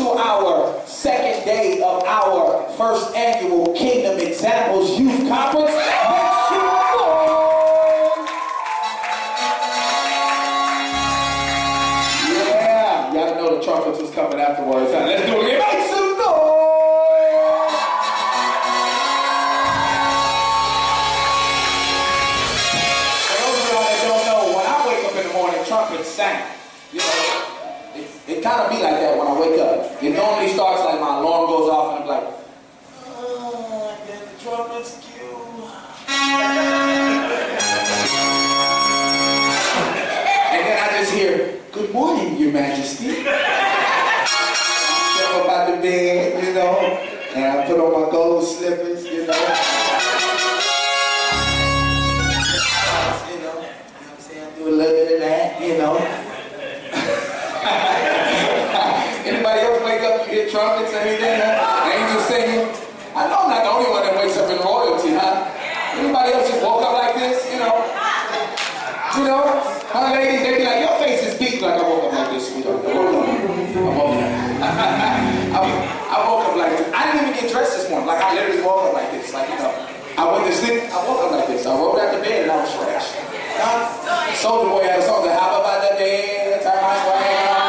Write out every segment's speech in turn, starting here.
to our second day of our first annual Kingdom Examples Youth Conference. Make some noise. Yeah, y'all know the trumpets was coming afterwards. Huh? Let's do it again. Make some noise. For those of y'all that don't know, when I wake up in the morning, trumpets sound. You know, it kind of be like that when I wake up. It normally starts like my alarm goes off and I'm like, oh, and then the trumpets cue. And then I just hear, good morning, Your Majesty. I step up out the bed, you know, and I put on my gold slippers, you know. You know what I'm saying? Do a little bit of that, you know. Anybody else wake up and hear trumpets and anything? Angels singing? I know I'm not the only one that wakes up in royalty, huh? Anybody else just woke up like this, you know? You know? Huh, ladies, they be like, your face is beat. Like, I woke up like this, sweetheart. I woke up like this. I didn't even get dressed this morning. Like, I literally woke up like this. Like, you know, I went to sleep, I woke up like this. I rolled out the bed and I was fresh. Soulja Boy had a song that hop up out that bed, turn my swag on.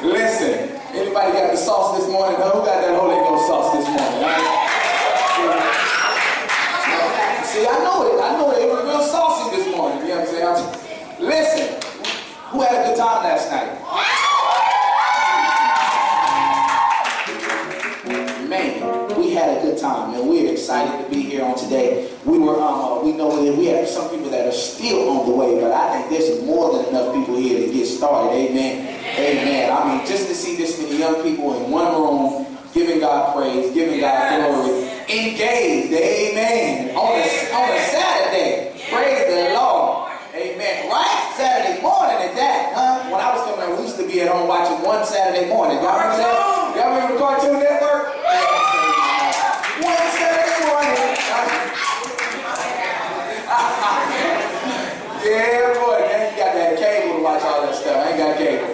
Listen, anybody got the sauce this morning? Who got that Holy Ghost sauce this morning? Right? See, I know it. It was real saucy this morning. You know what I'm saying? Listen, who had a good time last night? Man, we had a good time, and we're excited to be here on today. We know that we have some people that are still on the way, but I think there's more than enough people here to get started. Amen. Amen. I mean, just to see this many young people in one room, giving God praise, giving God glory, engaged. Amen. On a Saturday. Praise the Lord. Amen. Right? Saturday morning at that, huh? When I was coming up, we used to be at home watching one Saturday morning. Y'all remember that? Y'all remember Cartoon Network? One Saturday morning. Yeah, boy. Man, you got that cable to watch all that stuff. I ain't got cable.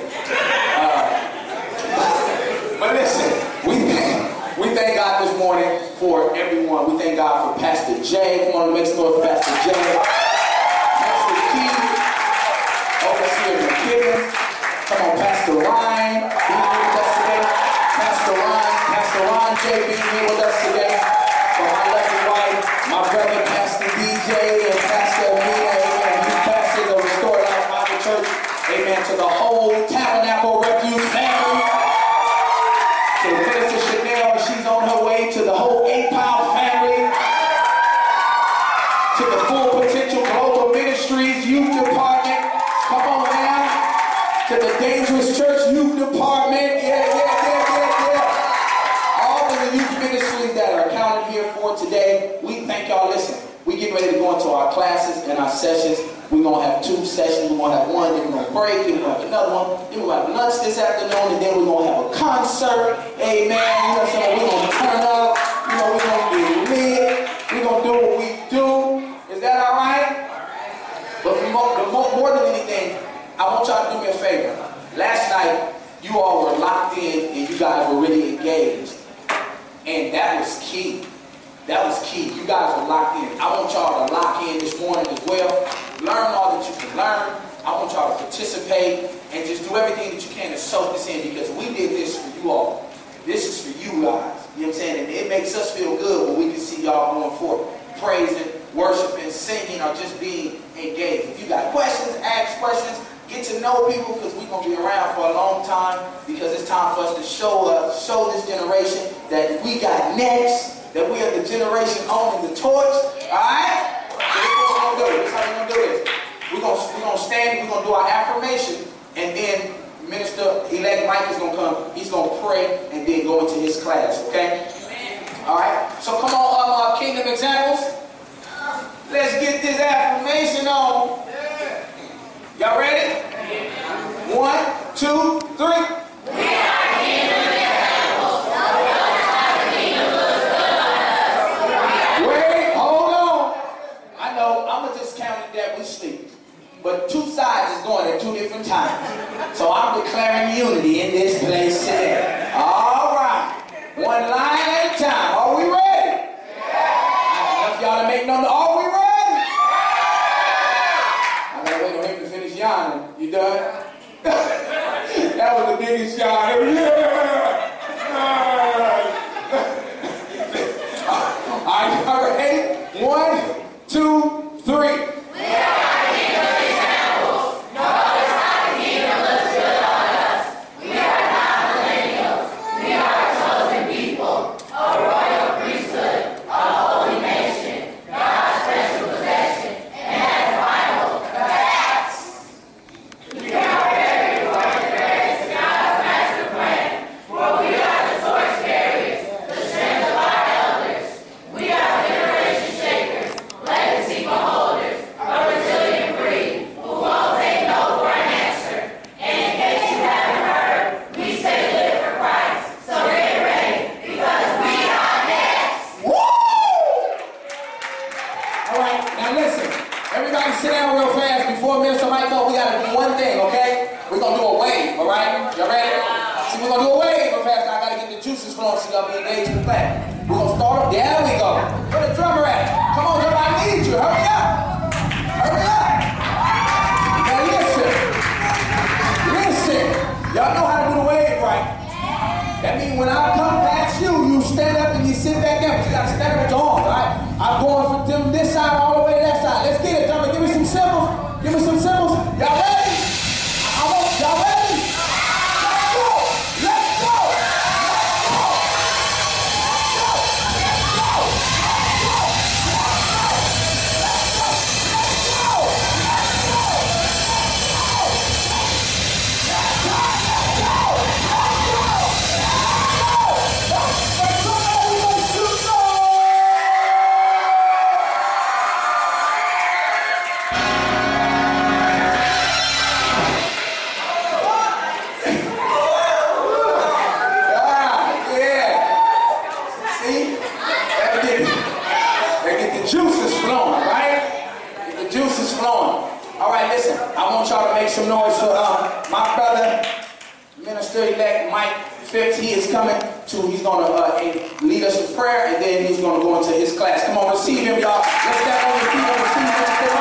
But listen, we thank God this morning for everyone. We thank God for Pastor Jay. Come on, make some noise for Pastor Jay. Pastor Keith, overseer McKibben. Come on, Pastor Ryan, being here with us today. Pastor Ron J being here with us today. For my lovely wife, my brother Pastor DJ and Pastor Amina, amen. You pastors of Restored Life Bible Church, amen. To the whole Tabernacle Refuge family. To Minister Chanel, she's on her way. To the whole 8-Pound family. To the Full Potential Global Ministries Youth Department. Come on now. To the Dangerous Church Youth Department. Yeah. All of the youth ministries that are accounted here for today, we thank y'all. Listen, we getting ready to go into our classes and our sessions. We're going to have 2 sessions. We're going to have one, then we're going to break, then we're going to have another one. Then we're going to have lunch this afternoon, and then we're going to have a concert. Amen. You know what I'm saying? We're going to turn up. You know, we're going to be lit. We're going to do what we do. Is that all right? But more than anything, I want y'all to do me a favor. Last night, you all were locked in, and you guys were really engaged. And that was key. That was key. You guys were locked in. I want y'all to lock in this morning as well. Learn all that you can learn. I want y'all to participate and just do everything that you can to soak this in, because we did this for you all. This is for you guys. You know what I'm saying? And it makes us feel good when we can see y'all going forth, praising, worshiping, singing, or just being engaged. If you got questions, ask questions. Get to know people, because we're going to be around for a long time, because it's time for us to show this generation that we got next, that we are the generation owning the torch. All right? So this is what we're going to do. This is how we're going to do this. We're going to stand, we're going to do our affirmation, and then Minister-elect Mike is going to come. He's going to pray and then go into his class, okay? All right? So come on, Kingdom Examples. Let's get this affirmation on. Y'all ready? 1, 2, 3. We are Kingdom Examples. Wait, hold on. I know, I'm going to just count it that we sleep. But 2 sides is going at 2 different times. So I'm declaring unity in this place today. All right. One line at a time. Are we ready? Yeah. Enough y'all to make no. Are we ready? Yeah. I gotta wait on him to finish yawning. You done? That was the biggest yawn ever. Yeah. All right, ready? 1, 2, 3. Phipps, he is coming to, he's going to lead us in prayer, and then he's going to go into his class. Come on, receive him, y'all. Let's stand on the feet and receive him.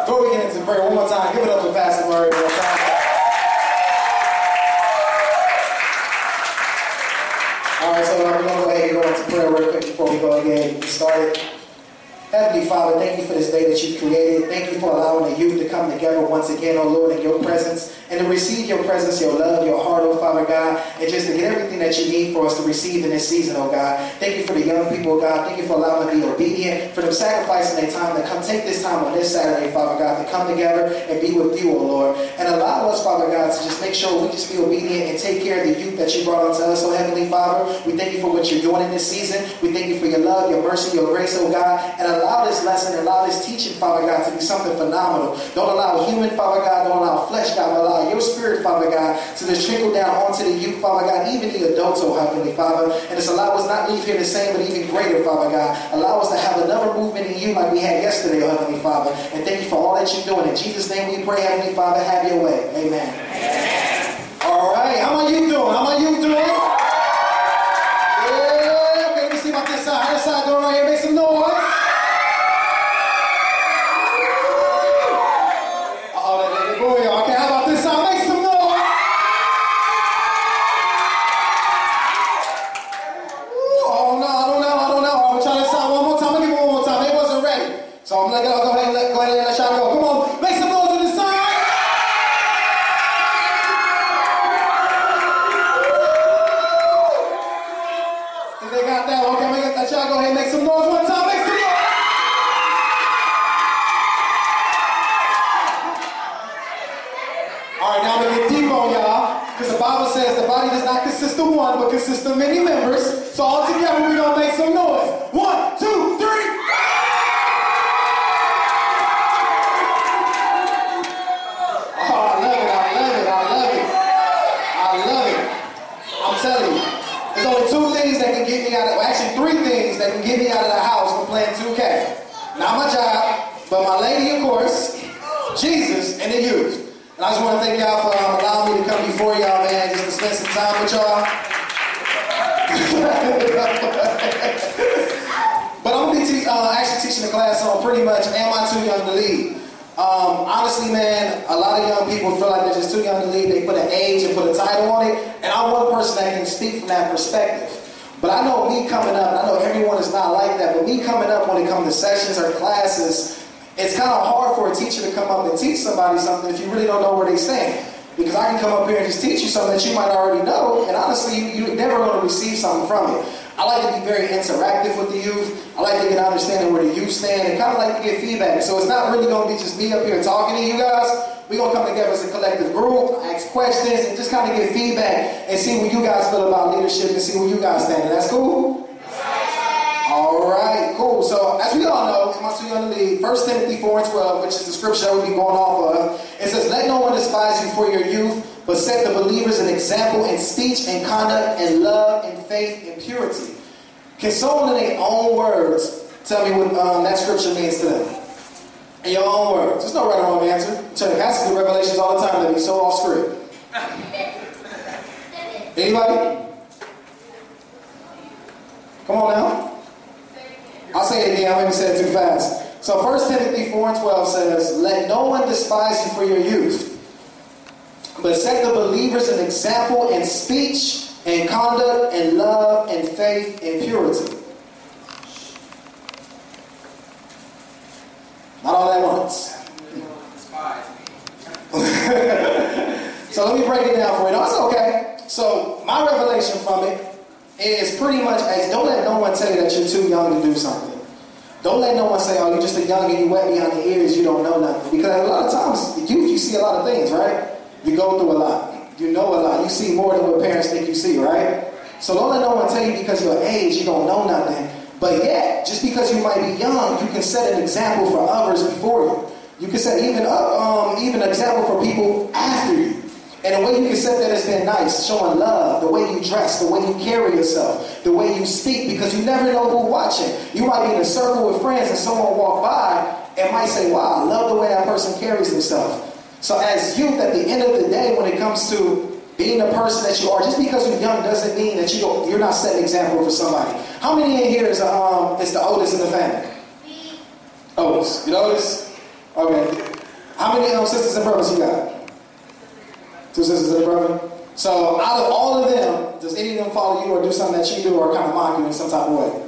Before we get into prayer, one more time, give it up for Pastor Murray one more time. All right, so we're going to go ahead and go into prayer real quick before we go ahead and get started. Heavenly Father, thank you for this day that you've created. Thank you for allowing the youth to come together once again, oh Lord, in your presence, and to receive your presence, your love, your heart, oh Father God, and just to get everything that you need for us to receive in this season, oh God. Thank you for the young people, oh God. Thank you for allowing them to be obedient, for them sacrificing their time to come take this time on this Saturday, Father God, to come together and be with you, oh Lord. And allow us, Father God, to just make sure we just be obedient and take care of the youth that you brought unto us, oh Heavenly Father. We thank you for what you're doing in this season. We thank you for your love, your mercy, your grace, oh God. And allow this lesson, allow this teaching, Father God, to be something phenomenal. Don't allow human, Father God, don't allow flesh, God, but allow your spirit, Father God, to just trickle down onto the youth, Father God, even the adults, oh Heavenly Father. And just allow us not leave here the same, but even greater, Father God. Allow us to have another movement in you like we had yesterday, oh Heavenly Father. And thank you for all that you're doing. In Jesus' name we pray, Heavenly Father, have your way. Amen. Amen. All right, how are you doing? How are you doing? Yeah, okay, let me see about this side. How this side going right here? Make some noise. Okay, how about this side? Make some noise. Oh no, I don't know. I'm gonna try this out one more time. Let me give it one more time. It wasn't ready. So I'm gonna go ahead and let y'all go. Come on, make some noise on this side. If they got that, okay, let y'all go ahead and make some noise one time. Make some noise. All right, now I'm going to get deep on y'all, because the Bible says the body does not consist of one, but consists of many members. So all together, we're going to make some noise. 1, 2, 3. Oh, I love it. I'm telling you, there's only two things things that can get me out of, well, actually 3 things that can get me out of the house when playing 2K. Not my job, but my lady, of course, Jesus, and the youth. And I just want to thank y'all for allowing me to come before y'all, man, just to spend some time with y'all. But I'm going to be actually teaching the class on pretty much, am I too young to lead? Honestly, man, a lot of young people feel like they're just too young to lead. They put an age and put a title on it. And I'm one person that can speak from that perspective. But I know me coming up, I know everyone is not like that, but me coming up when it comes to sessions or classes, it's kind of hard for a teacher to come up and teach somebody something if you really don't know where they stand. Because I can come up here and just teach you something that you might already know, and honestly, you're never going to receive something from it. I like to be very interactive with the youth. I like to get an understanding where the youth stand and kind of like to get feedback. So it's not really going to be just me up here talking to you guys. We're going to come together as a collective group, ask questions, and just kind of get feedback and see what you guys feel about leadership and see where you guys stand. And that's cool? All right, cool. So as we all know, am I too young to lead? 1 Timothy 4:12, which is the scripture that we'll be going off of. It says, let no one despise you for your youth, but set the believers an example in speech and conduct and love and faith and purity. Can someone in their own words tell me what that scripture means to them? In your own words. There's no right or wrong answer. I have to do revelations all the time that be so off script. Anybody? Come on now. I'll say it again. I maybe said it too fast. So 1 Timothy 4:12 says, let no one despise you for your youth, but set the believers an example in speech and conduct and love and faith and purity. Not all at once. So let me break it down for you. No, it's okay. So my revelation from it is pretty much as don't let no one tell you that you're too young to do something. Don't let no one say, oh, you're just a young and you wet behind the ears, you don't know nothing. Because a lot of times, youth, you see a lot of things, right? You go through a lot. You know a lot. You see more than what parents think you see, right? So don't let no one tell you because of your age, you don't know nothing. But yet, just because you might be young, you can set an example for others before you. You can set even an example for people after you. And the way you can set that has been nice, showing love, the way you dress, the way you carry yourself, the way you speak, because you never know who's watching. You might be in a circle with friends and someone walk by and might say, wow, I love the way that person carries himself. So as youth, at the end of the day, when it comes to being the person that you are, just because you're young doesn't mean that you're not setting an example for somebody. How many in here is the oldest in the family? Oldest. You know oldest? Okay. How many sisters and brothers you got? 2 sisters and a brother? So out of all of them, does any of them follow you or do something that you do or kind of mock you in some type of way?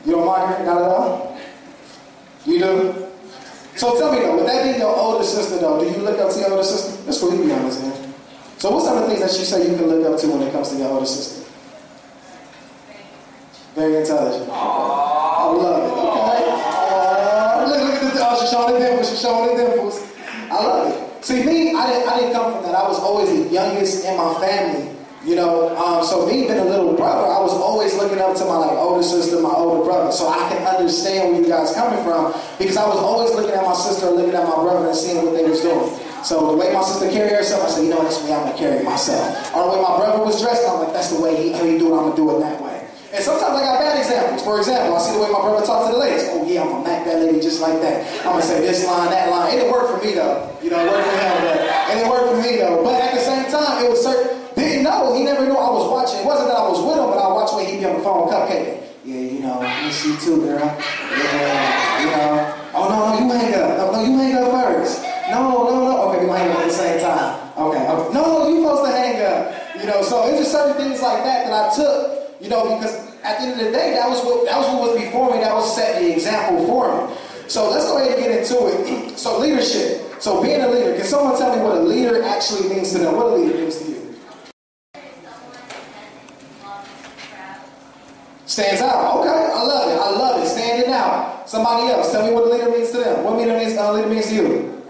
You don't mock her? Not at all? You do? So tell me though, with that being your older sister though, do you look up to your older sister? That's cool, you can be honest here. So what's some of the things that you say you can look up to when it comes to your older sister? Very intelligent. I love it. Okay. She's showing the dimples. She's showing the dimples. I love it. See, me, I didn't come from that. I was always the youngest in my family. You know, so me being a little brother, I was always looking up to my older sister, my older brother, so I can understand where you guys coming from, because I was always looking at my sister, looking at my brother, and seeing what they was doing. So the way my sister carried herself, I said, you know, that's the way I'm gonna carry myself. Or the way my brother was dressed, I'm like, that's the way he do it. I'm gonna do it that way. And sometimes I got bad examples. For example, I see the way my brother talks to the ladies. Oh yeah, I'm gonna mac that lady just like that. I'm gonna say this line, that line. It didn't work for me though. You know, it worked for him, but it didn't work for me though. But at the same time, it was certain. Didn't know. He never knew I was watching. It wasn't that I was with him, but I watched when he'd be on the phone cupcaking. Yeah, you know, I miss you too, girl. Yeah, you know. Oh no, you hang up. No, you hang up first. No. Okay, we hang up at the same time. Okay. No, you supposed to hang up. You know, so it's just certain things like that that I took. You know, because at the end of the day, that was what was before me. That was setting the example for me. So let's go ahead and get into it. So leadership. So being a leader. Can someone tell me what a leader actually means to them? What a leader means to you? Stands out. Okay, I love it. I love it. Standing out. Somebody else. Tell me what a leader means to them. What a leader means to you?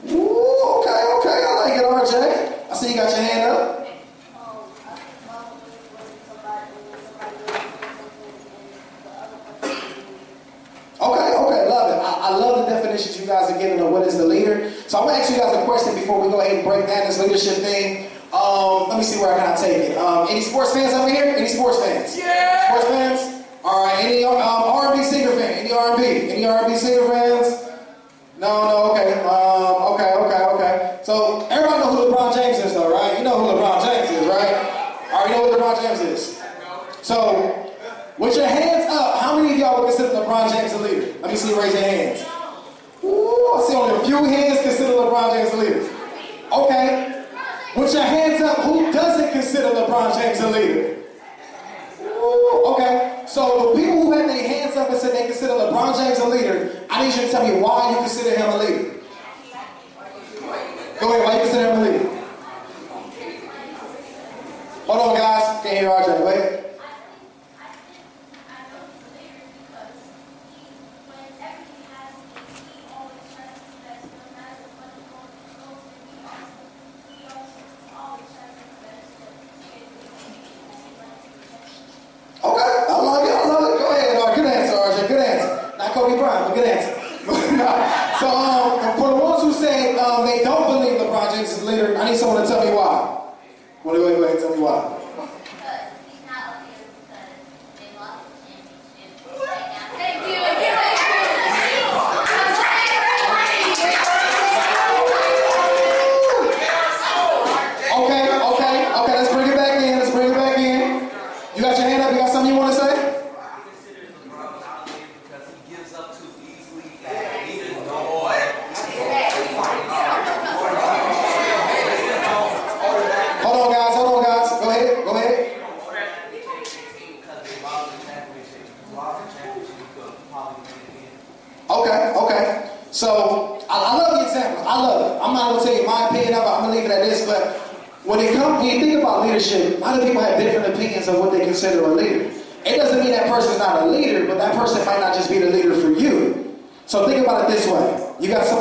Okay. I like it, RJ. I see you got your hand up. Okay. I love the definitions you guys are giving of what is the leader. So I'm going to ask you guys a question before we go ahead and break down this leadership thing. Let me see where I can take it. Any sports fans over here? Any sports fans? Yeah! Sports fans? All right. Any R&B singer fan? Any R&B? Any R&B singer fans? No, okay. Okay. So everybody know who LeBron James is though, right? You know who LeBron James is, right? All right, you know who LeBron James is. So, with your hands up, how many of y'all would consider LeBron James a leader? Let me see you raise your hands. Ooh, I see only a few hands consider LeBron James a leader. Okay. With your hands up, who doesn't consider LeBron James a leader? Ooh, okay. So the people who had their hands up and said they consider LeBron James a leader, I need you to tell me why you consider him a leader. Go ahead, why you consider him a leader? Hold on, guys. Can't hear RJ. Go ahead. Kobe Bryant, but good answer. So, for the ones who say they don't believe LeBron James is the leader, I need someone to tell me why. Go ahead and tell me why. Because he's not a leader because they lost the championship right now. Thank you. Okay, let's bring it back in. You got your hand up, you got something you want to say? Hold on, guys. Go ahead. Okay. So, I love the examples. I love it. I'm not going to tell you my opinion of it. I'm going to leave it at this. But when you think about leadership, a lot of people have different opinions of what they consider a leader. It doesn't mean that person's not a leader, but that person might not just be the leader for you. So think about it this way. You got some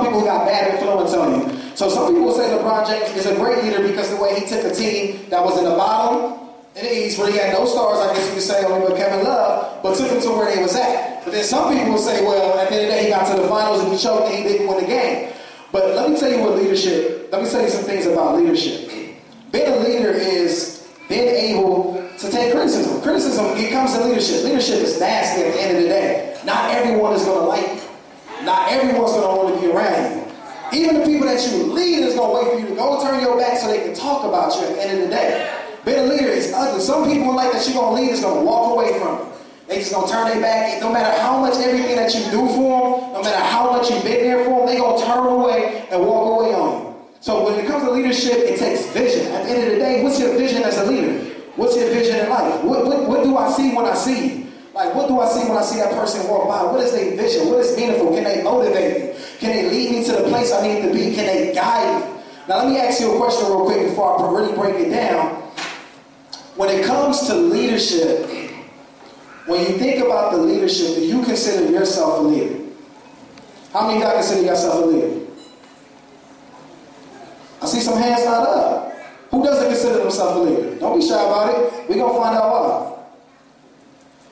people who got bad influence on you. So some people will say LeBron James is a great leader because the way he took a team that was in the bottom in the East, where he had no stars, I guess you could say, only but Kevin Love, but took them to where they was at. But then some people will say, well, at the end of the day, he got to the finals and he choked and he didn't win the game. But let me tell you some things about leadership. Being a leader is being able to take criticism. Criticism, it comes to leadership. Leadership is nasty at the end of the day. Not everyone is going to like you. Not everyone's going to want to be around you. Even the people that you lead is going to wait for you to go turn your back so they can talk about you at the end of the day. Being a leader is ugly. Some people like that you're going to lead is going to walk away from you. They just going to turn their back. No matter how much everything that you do for them, no matter how much you've been there for them, they're going to turn away and walk away on you. So when it comes to leadership, it takes vision. At the end of the day, what's your vision as a leader? What's your vision in life? What do I see when I see you? Like, what do I see when I see that person walk by? What is their vision? What is meaningful? Can they motivate me? Can they lead me to the place I need to be? Can they guide me? Now, let me ask you a question real quick before I really break it down. When it comes to leadership, when you think about the leadership, do you consider yourself a leader? How many of y'all consider yourself a leader? I see some hands not up. Who doesn't consider themselves a leader? Don't be shy about it. We're going to find out why.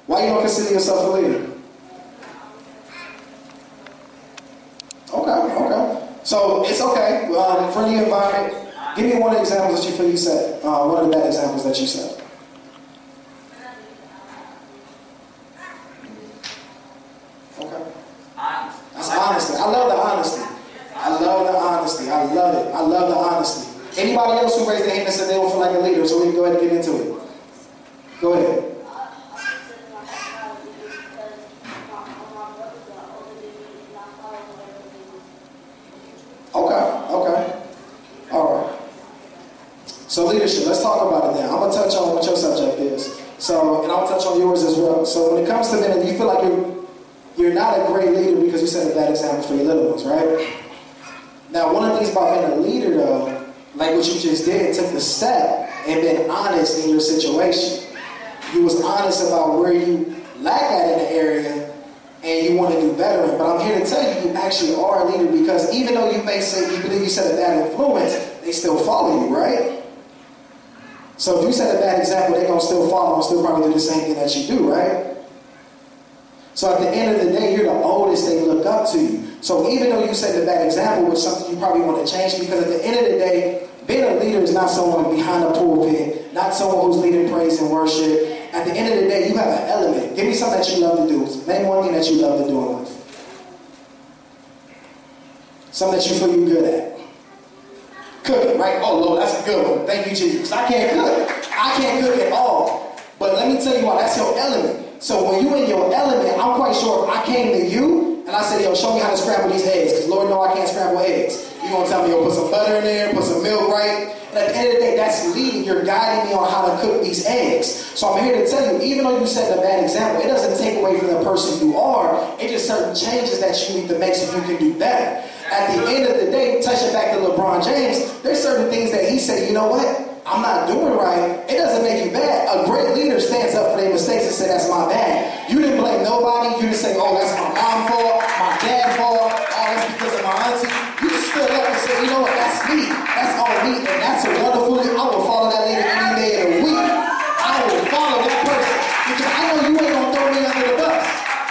Why you don't consider yourself a leader? Okay. So it's okay. For the environment, give me one of the examples that you feel you said. One of the bad examples that you said. Okay. That's honesty. I love the honesty. I love the honesty. Anybody else who raised their hand and said they don't feel like a leader, so we can go ahead and get into it. Go ahead. Okay. All right. So leadership, let's talk about it now. I'm going to touch on what your subject is. So, and I'll touch on yours as well. So when it comes to men, you feel like you're not a great leader because you set a bad example for your little ones, right? Now, one of the things about being a leader, though, like what you just did, took the step and been honest in your situation. You was honest about where you lack at in the area and you want to do better in. But I'm here to tell you, you actually are a leader because even though you may say you believe you set a bad influence, they still follow you, right? So if you set a bad example, they're going to still follow and still probably do the same thing that you do, right? So at the end of the day, you're the oldest, they look up to you. So even though you set the bad example, which is something you probably want to change, because at the end of the day, being a leader is not someone behind a pulpit, not someone who's leading praise and worship. At the end of the day, you have an element. Give me something that you love to do. Name one thing that you love to do in life. Something that you feel you're good at. Cooking, right? Oh, Lord, that's a good one. Thank you, Jesus. I can't cook. I can't cook at all. But let me tell you why. That's your element. So when you in your element, I'm quite sure if I came to you and I said, yo, show me how to scramble these eggs, because Lord know I can't scramble eggs. You're going to tell me, yo, put some butter in there, put some milk, right? And at the end of the day, that's leading. You're guiding me on how to cook these eggs. So I'm here to tell you, even though you set a bad example, it doesn't take away from the person you are. It's just certain changes that you need to make so you can do better. At the end of the day, touching back to LeBron James, there's certain things that he said, you know what? I'm not doing right. It doesn't make you bad. A great leader stands up for their mistakes and say, that's my bad. You didn't blame nobody. You didn't say, oh, that's my mom's fault, my dad's fault, oh, that's because of my auntie. You stood up and said, you know what, that's me. That's on me. And that's a wonderful leader. I will follow that leader any day of the week. I will follow that person. Because I know you ain't going to throw me under the bus.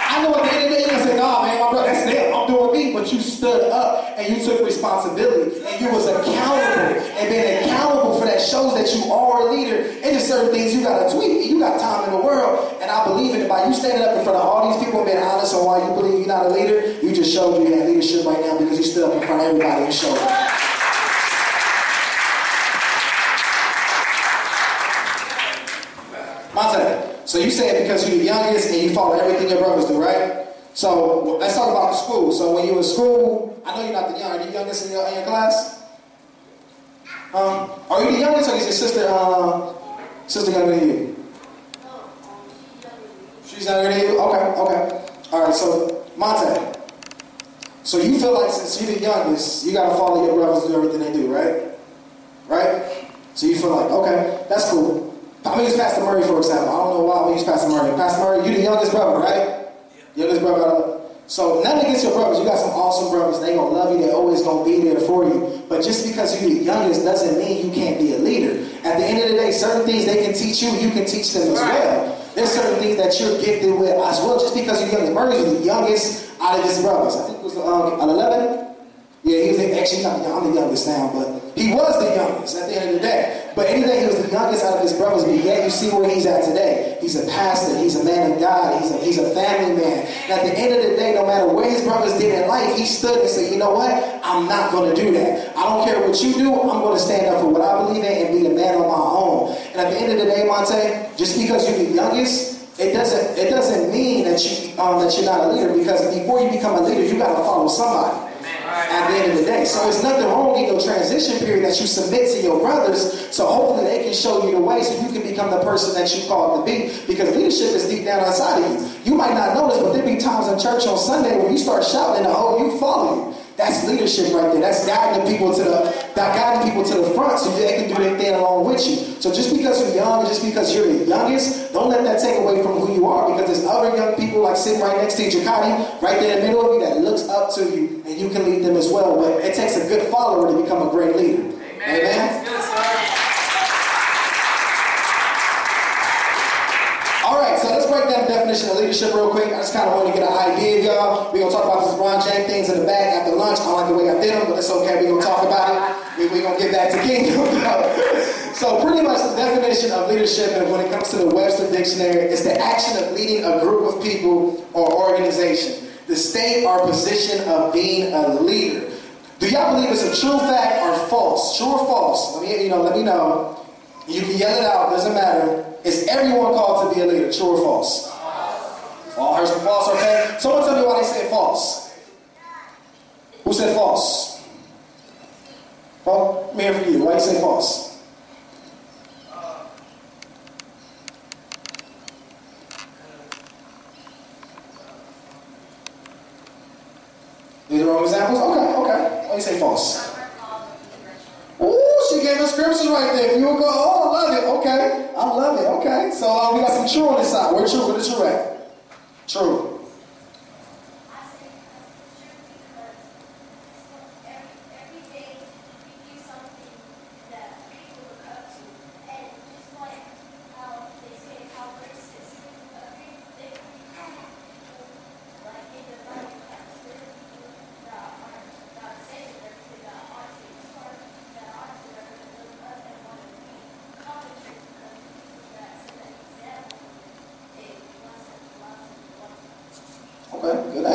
I know at the end of the day, you're going to say, nah, man, my brother, that's them. I'm doing me. But you stood up and you took responsibility. And you was accountable. And being accountable for that shows that you are a leader. And there's certain things you got to tweak. You got time in the world. And I believe in it. By you standing up in front of all these people and being honest on why you believe you're not a leader, you just showed you had leadership right now because you stood up in front of everybody and showed it. Monte, so you said because you're the youngest and you follow everything your brothers do, right? So let's talk about school. So when you were in school, I know you're not the youngest. Are you the youngest in your class? Are you the youngest or is your sister younger than you? She's younger than you? Okay. All right, so Monte, so you feel like since you're the youngest, you got to follow your brothers and do everything they do, right? Right? So you feel like, okay, that's cool. I'm going to use Pastor Murray, for example. I don't know why I'm going to use Pastor Murray. Pastor Murray, you're the youngest brother, right? Youngest brother. So nothing against your brothers. You got some awesome brothers. They going to love you. They always going to be there for you. But just because you're the youngest doesn't mean you can't be a leader. At the end of the day, certain things they can teach you, you can teach them as well. There's certain things that you're gifted with as well. Just because you're youngest. Murray was the youngest out of his brothers. I think it was 11. Yeah, he was actually not the youngest. I'm the youngest now, but he was the youngest at the end of the day. But anyway, he was the youngest out of his brothers, but yet you see where he's at today. He's a pastor, he's a man of God, he's a family man. And at the end of the day, no matter what his brothers did in life, he stood and said, you know what? I'm not going to do that. I don't care what you do, I'm going to stand up for what I believe in and be the man on my own. And at the end of the day, Monte, just because you're the youngest, it doesn't mean that you're not a leader, because before you become a leader, you got to follow somebody. At the end of the day. So it's nothing wrong in your transition period that you submit to your brothers, so hopefully they can show you the way so you can become the person that you called to be, because leadership is deep down inside of you. You might not notice, but there be times in church on Sunday when you start shouting and the whole youth follow you. That's leadership right there. That's guiding people to the front so they can do their thing along with you. So just because you're young, just because you're the youngest, don't let that take away from who you are, because there's other young people like sitting right next to you, Jakati, right there in the middle of you, that looks up to you, and you can lead them as well. But it takes a good follower to become a great leader. Amen. Amen? Alright, so let's break down the definition of leadership real quick. I just kind of want to get an idea, y'all. We're going to talk about this LeBron James things in the back after lunch. I don't like the way I did them, but it's okay. We're going to talk about it. We're going to get back to kingdom. So pretty much the definition of leadership, and when it comes to the Webster Dictionary, is the action of leading a group of people or organization. The state or position of being a leader. Do y'all believe it's a true fact or false? True or false? Let me know. You can yell it out, doesn't matter. Is everyone called to be a leader? True or false? All heard some false, okay? Someone tell me why they say false. Who said false? Well, let me hear from you. Why do you say false? These are wrong examples? Okay. Why do you say false? Ooh, she gave us scriptures right there. If you would go, oh, I love it. Okay. I love it. Okay. So we got some true on this side. Where true? Where the true at? True.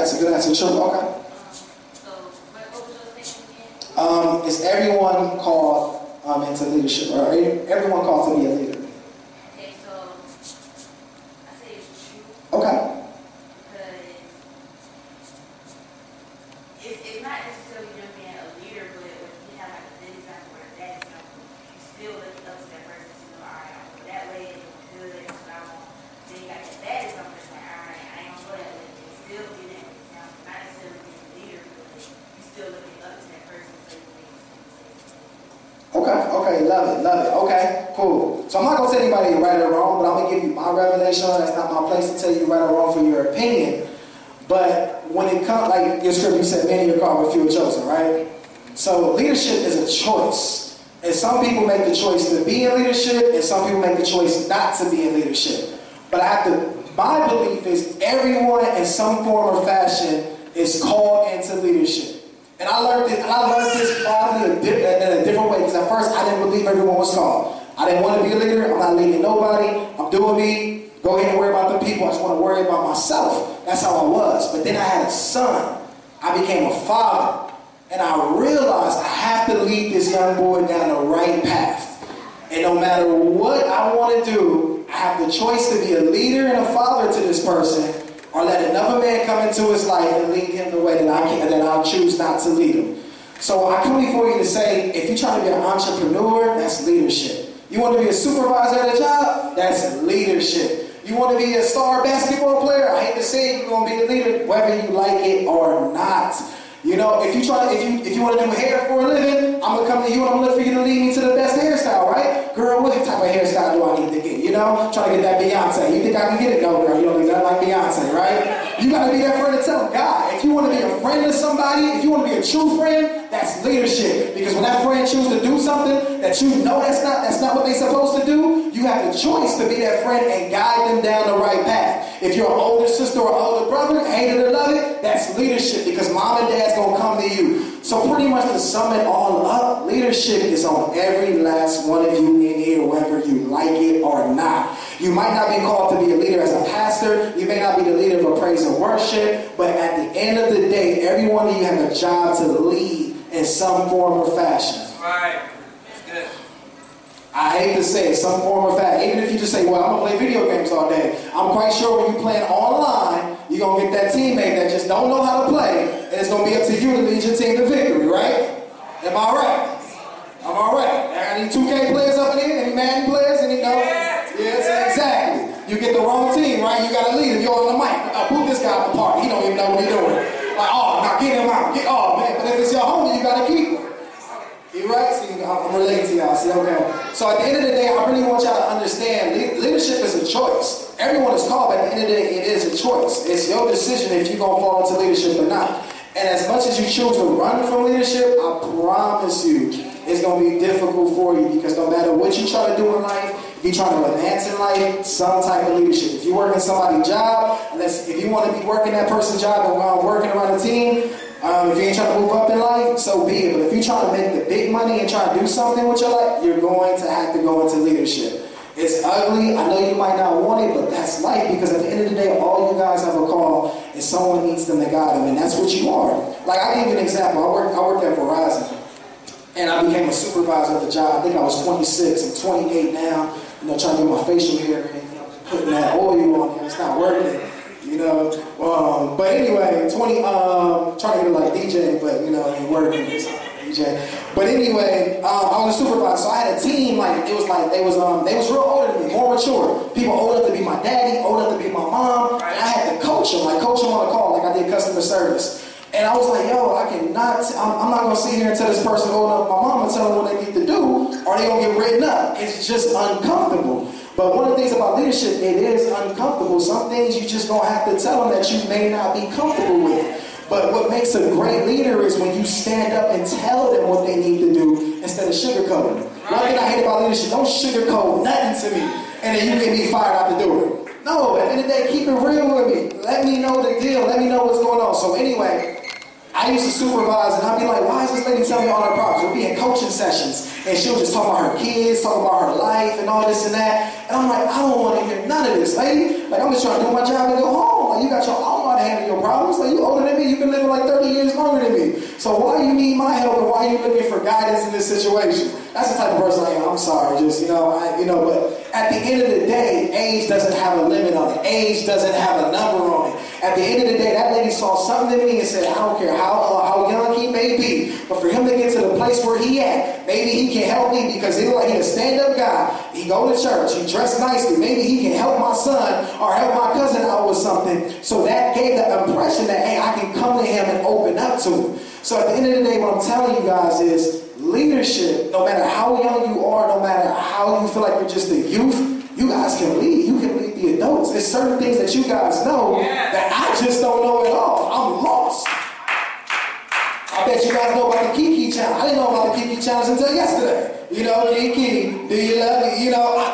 answer, good answer. True, okay. So, what was your statement again? Is everyone called into leadership, or everyone called to be a leader? Okay, so I say it's true Okay. because it's not necessarily them being a leader, but if you have like a good example or a bad example, you still look up to that person to know, all right, I'm going that way, it's good, that's what I want. Then you got that bad example that's like, all right, I ain't gonna go that way. It's still be that example, not necessarily being a leader, but you still looking up to that person so you make mistakes. Okay, love it. Okay, cool. So I'm not gonna tell anybody you're right or wrong, but I'm gonna give you my revelation. That's not my place to tell you right or wrong for your opinion. But when it comes, like your scripture, you said many are called, but few are chosen, right? So leadership is a choice. And some people make the choice to be in leadership, and some people make the choice not to be in leadership. But my belief is everyone in some form or fashion is called into leadership. And I learned this probably in a different way, because at first I didn't believe everyone was called. I didn't want to be a leader. I'm not leading nobody. I'm doing me. Go ahead and worry about the people. I just want to worry about myself. That's how I was. But then I had a son. I became a father. And I realized I have to lead this young boy down the right path. And no matter what I want to do, I have the choice to be a leader and a father to this person, or let another man come into his life and lead him the way that I choose not to lead him. So I come before you to say, if you're trying to be an entrepreneur, that's leadership. You want to be a supervisor at a job? That's leadership. You want to be a star basketball player? I hate to say it, you're going to be a leader whether you like it or not. You know, if you want to do hair for a living, I'm going to come to you and I'm going to look for you to lead me to the best hairstyle, right? Girl, what type of hairstyle do I need to get? You know, trying to get that Beyonce. You think I can get it? No, girl, you don't need that like Beyonce, right? You got to be that friend to tell God. If you want to be a friend to somebody, if you want to be a true friend, that's leadership. Because when that friend chooses to do something that you know that's not what they're supposed to do, you have the choice to be that friend and guide them down the right path. If you're an older sister or older brother, hate it or love it, that's leadership, because mom and dad's going to come to you. So pretty much to sum it all up, leadership is on every last one of you in here, whether you like it or not. You might not be called to be a leader as a pastor. You may not be the leader for praise and worship. But at the end of the day, every one of you have a job to lead in some form or fashion. That's right. That's good. I hate to say it, some form or fashion. Even if you just say, well, I'm going to play video games all day. I'm quite sure when you're playing online, you're going to get that teammate that just don't know how to play, and it's going to be up to you to lead your team to victory, right? Am I right? I'm all right. Any 2K players up in here? Any Madden players? Any no? Yes, exactly. You get the wrong team, right? You got to lead him. You're on the mic. Boot this guy out the party. He don't even know what he's doing. Like, oh, now get him out. Oh, man. But if it's your homie, you got to keep him. You right? See, I'm relating to y'all. See, okay. So at the end of the day, I really want y'all to understand leadership is a choice. Everyone is called, but at the end of the day, it is a choice. It's your decision if you're going to fall into leadership or not. And as much as you choose to run from leadership, I promise you, it's going to be difficult for you, because no matter what you try to do in life, if you're trying to advance in life, some type of leadership. If you're working somebody's job, if you want to be working that person's job and while working around a team, if you ain't trying to move up in life, so be it. But if you're trying to make the big money and try to do something with your life, you're going to have to go into leadership. It's ugly. I know you might not want it, but that's life, because at the end of the day, all you guys have a call is someone needs them to guide them, and that's what you are. Like, I'll give you an example. I worked at Verizon, and I became a supervisor at the job. I think I was 26. I'm 28 now. You know, trying to get my facial hair and, you know, putting that oil on there. It's not working. You know, but anyway, trying to get it like DJ, but you know, it ain't working. DJ. But anyway, I was a supervisor, so I had a team. Like they was real older than me, more mature. People old enough to be my daddy, old enough to be my mom, and I had to coach them on the call, like I did customer service. And I was like, yo, I'm not gonna sit here and tell this person old enough my mom and tell them what they need to do, or they gonna get written up. It's just uncomfortable. But one of the things about leadership, it is uncomfortable. Some things you just gonna have to tell them that you may not be comfortable with. But what makes a great leader is when you stand up and tell them what they need to do instead of sugarcoating. One thing I hate about leadership, don't sugarcoat nothing to me, and then you get me fired out the door. No, at the end of the day, keep it real with me. Let me know the deal. Let me know what's going on. So anyway, I used to supervise, and I'd be like, why is this lady telling me all her problems? We'll be in coaching sessions, and she'll just talk about her kids, talk about her life, and all this and that. And I'm like, I don't want to hear none of this, lady. Like, I'm just trying to do my job and go home. Like, you got your alma mater to handle your problems. Like, you older than me. You've been living like 30 years longer than me. So why you need my help and why are you looking for guidance in this situation? That's the type of person I am. I'm sorry. Just, but at the end of the day, age doesn't have a limit on it. Age doesn't have a number on it. At the end of the day, that lady saw something in me and said, I don't care how young he may be, but for him to get to the place where he at, maybe he can help me because he like he a stand-up guy. He go to church. He dressed nicely. Maybe he can help my son or help my cousin out with something. So that gave the impression that, hey, I can come to him and open up to him. So at the end of the day, what I'm telling you guys is leadership, no matter how young you are, no matter how you feel like you're just a youth, you guys can lead. You can lead the adults. There's certain things that you guys know that I just don't know at all. I'm lost. I bet you guys know about the Kiki challenge. I didn't know about the Kiki challenge until yesterday. Kiki, do you love me?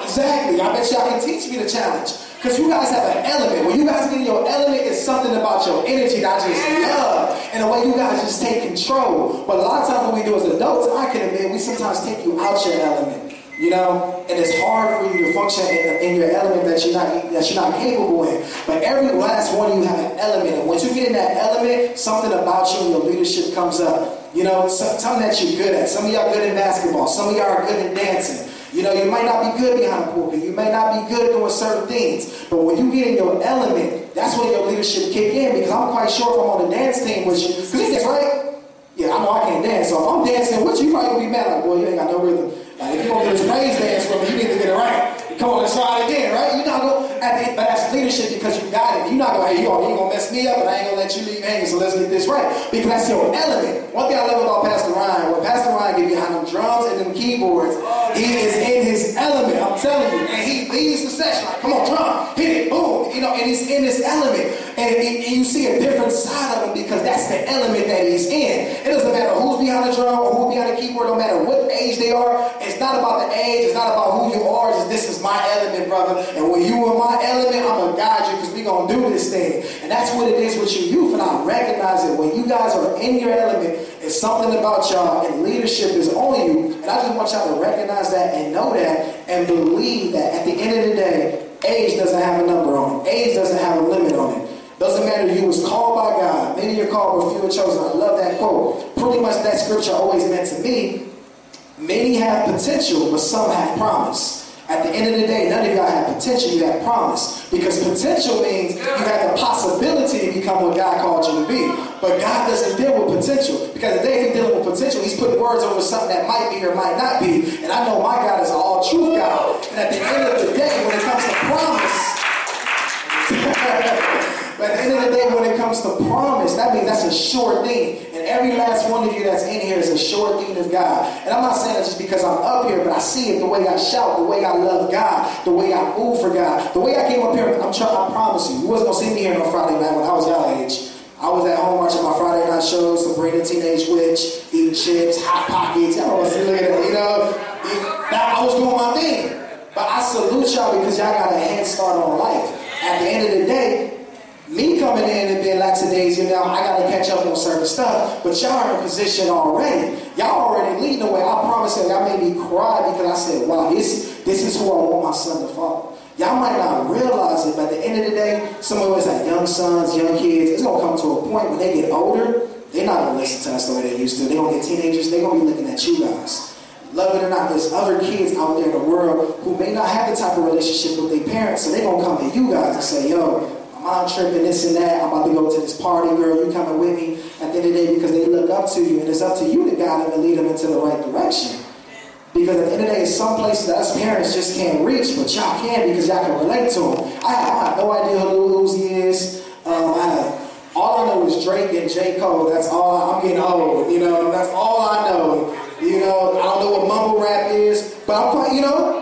Exactly. I bet y'all can teach me the challenge. Because you guys have an element. When you guys get in your element, it's something about your energy that I just love. And the way you guys just take control. But a lot of times what we do as adults, I can admit, we sometimes take you out your element. And it's hard for you to function in your element that you're not capable in. But every last one of you have an element. And once you get in that element, something about you and your leadership comes up. Something that you're good at. Some of y'all good in basketball. Some of y'all are good in dancing. You might not be good behind the pulpit. You may not be good doing certain things. But when you get in your element, that's when your leadership kick in. Because I'm quite sure if I'm on the dance team with you, because you dance, right? Yeah, I know I can't dance. So if I'm dancing with you, you probably gonna be mad like, boy, you ain't got no rhythm. Like, if you're gonna do this praise dance with me, you need to get it right. Come on, let's try it again, right? You're not gonna, but that's leadership because you got it. You're not gonna, hey, you ain't gonna mess me up, but I ain't gonna let you leave hanging, so let's get this right. Because that's your element. One thing I love about Pastor Ryan, when Pastor Ryan get behind them drums and them keyboards, he is in his element, I'm telling you. And he leads the session, like, come on, drum, hit it, boom. And he's in his element. And you see a different side of him because that's the element that he's in. It doesn't matter who's behind the drum or who's behind the keyboard, no matter what age they are. It's not about the age, it's not about who you are, it's this is my element, brother. And when you in my element, I'm going to guide you because we're going to do this thing. And that's what it is with your youth. And I recognize it. When you guys are in your element, it's something about y'all and leadership is on you. And I just want y'all to recognize that and know that and believe that at the end of the day, age doesn't have a number on it. Age doesn't have a limit on it. Doesn't matter, you was called by God. Many you're called, but few are chosen. I love that quote. Pretty much that scripture always meant to me, many have potential, but some have promise. At the end of the day, none of y'all have potential, you have promise. Because potential means you have the possibility to become what God called you to be. But God doesn't deal with potential. Because if they ain't dealing with potential, he's putting words over something that might be or might not be. And I know my God is an all-truth God. And at the end of the day, when it comes to promise, but at the end of the day, when it comes to promise, that means that's a sure thing. And every last one of you that's in here is a sure thing of God. And I'm not saying that just because I'm up here, but I see it the way I shout, the way I love God, the way I move for God, the way I came up here. I promise you wasn't going to see me here on Friday night when I was y'all age. I was at home watching my Friday night shows, Sabrina Teenage Witch, eating chips, Hot Pockets. Y'all was looking at it, I was doing my thing. But I salute y'all because y'all got a head start on life. At the end of the day, me coming in and being lackadaisy now, I got to catch up on certain stuff, but y'all are in position already. Y'all already leading the way. I promise you, y'all made me cry because I said, wow, this is who I want my son to follow. Y'all might not realize it, but at the end of the day, some of us have young sons, young kids. It's going to come to a point when they get older, they're not going to listen to us the way they used to. They're going to get teenagers, they're going to be looking at you guys. Love it or not, there's other kids out there in the world who may not have the type of relationship with their parents, so they're going to come to you guys and say, yo, my mom tripping, this and that, I'm about to go to this party, girl, you coming with me at the end of the day because they look up to you, and it's up to you to guide them and lead them into the right direction. Because at the end of the day, some places that us parents just can't reach, but y'all can because y'all can relate to them. I have no idea who Uzi is. All I know is Drake and J. Cole. That's all. I'm getting old, that's all I know. I don't know what mumble rap is, but I'm quite,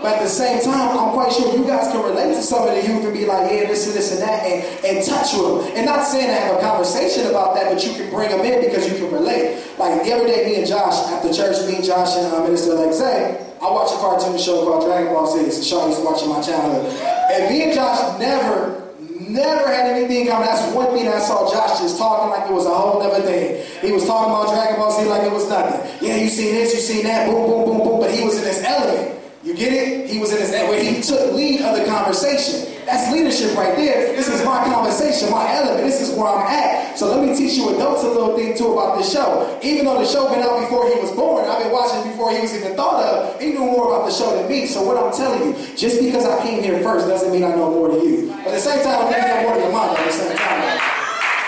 but at the same time, I'm quite sure you guys can relate to some of the youth and be like, yeah, this and this and that, and touch with them. And not saying to have a conversation about that, but you can bring them in because you can relate. Like the other day, me and Josh, after church, me and Josh and Minister Alexei, I watched a cartoon show called Dragon Ball Z. So Sean used to watch in my childhood. And me and Josh never had anything coming. That's one thing that I saw Josh just talking like it was a whole other thing. He was talking about Dragon Ball Z like it was nothing. Yeah, you seen this, you seen that, boom, boom, boom, boom. But he was in his element. You get it? He was in his element where he took lead of the conversation. That's leadership right there. This is my conversation, my element. This is where I'm at. So let me teach you adults a little thing too about this show. Even though the show been out before he was born, I've been watching it before he was even thought of. He knew more about the show than me. So what I'm telling you, just because I came here first doesn't mean I know more than you. But at the same time, I think I know more than your mom at the same time.